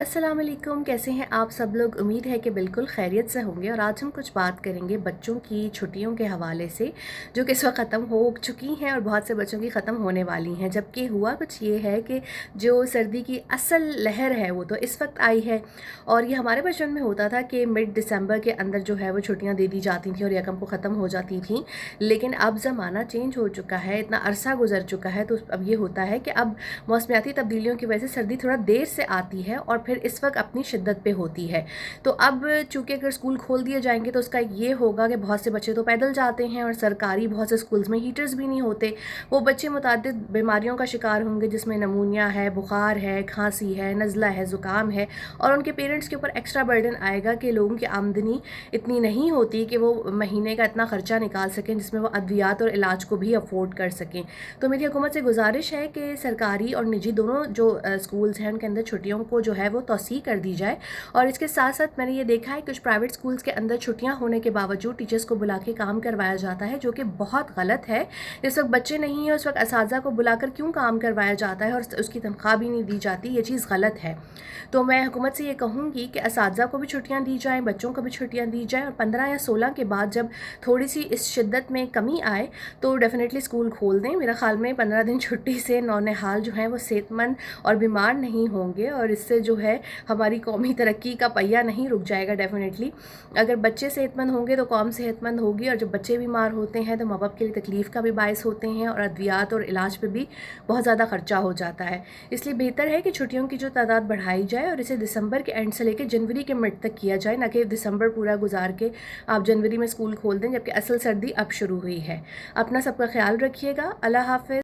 अस्सलाम वालेकुम, कैसे हैं आप सब लोग। उम्मीद है कि बिल्कुल खैरियत से होंगे। और आज हम कुछ बात करेंगे बच्चों की छुट्टियों के हवाले से, जो कि इस वक्त ख़त्म हो चुकी हैं और बहुत से बच्चों की ख़त्म होने वाली हैं। जबकि हुआ कुछ ये है कि जो सर्दी की असल लहर है वो तो इस वक्त आई है, और ये हमारे बचपन में होता था कि मिड दिसंबर के अंदर जो है वो छुट्टियाँ दे दी जाती थी और यकम को ख़त्म हो जाती थी। लेकिन अब ज़माना चेंज हो चुका है, इतना अरसा गुजर चुका है, तो अब ये होता है कि अब मौसमियाती तब्दीलियों की वजह से सर्दी थोड़ा देर से आती है और फिर इस वक्त अपनी शिद्दत पे होती है। तो अब चूँकि अगर स्कूल खोल दिए जाएंगे तो उसका ये होगा कि बहुत से बच्चे तो पैदल जाते हैं और सरकारी बहुत से स्कूल्स में हीटर्स भी नहीं होते। वो बच्चे मुतादिद बीमारियों का शिकार होंगे, जिसमें नमूनिया है, बुखार है, खांसी है, नज़ला है, ज़ुकाम है। और उनके पेरेंट्स के ऊपर एक्स्ट्रा बर्डन आएगा कि लोगों की आमदनी इतनी नहीं होती कि वो महीने का इतना ख़र्चा निकाल सकें जिसमें वो अद्वियात और इलाज को भी अफोर्ड कर सकें। तो मेरी हुकूमत से गुजारिश है कि सरकारी और निजी दोनों जो स्कूल्स हैं उनके अंदर छुट्टियों को जो है वो तौसीह कर दी जाए। और इसके साथ साथ मैंने ये देखा है कुछ प्राइवेट स्कूल्स के अंदर छुट्टियां होने के बावजूद टीचर्स को बुला के काम करवाया जाता है, जो कि बहुत गलत है। जिस वक्त बच्चे नहीं हैं उस वक्त असातिज़ा को बुलाकर क्यों काम करवाया जाता है और उसकी तनख्वाह भी नहीं दी जाती, ये चीज़ गलत है। तो मैं हुकूमत से ये कहूँगी कि असातिज़ा को भी छुट्टियाँ दी जाएँ, बच्चों को भी छुट्टियाँ दी जाएँ, और 15 या 16 के बाद जब थोड़ी सी इस शिद्दत में कमी आए तो डेफिनेटली स्कूल खोल दें। मेरा ख्याल में 15 दिन छुट्टी से नौनिहाल जो हैं वो सेहतमंद और बीमार नहीं होंगे, और इससे जो है हमारी कौमी तरक्की का पहिया नहीं रुक जाएगा। डेफिनेटली अगर बच्चे सेहतमंद होंगे तो कौम सेहतमंद होगी, और जब बच्चे बीमार होते हैं तो माँ बाप के लिए तकलीफ़ का भी बायस होते हैं और अद्वियात और इलाज पे भी बहुत ज़्यादा खर्चा हो जाता है। इसलिए बेहतर है कि छुट्टियों की जो तादाद बढ़ाई जाए और इसे दिसंबर के एंड से लेकर जनवरी के मिड तक किया जाए, ना कि दिसंबर पूरा गुजार के आप जनवरी में स्कूल खोल दें, जबकि असल सर्दी अब शुरू हुई है। अपना सबका ख्याल रखिएगा। अल्लाह हाफ़िज़।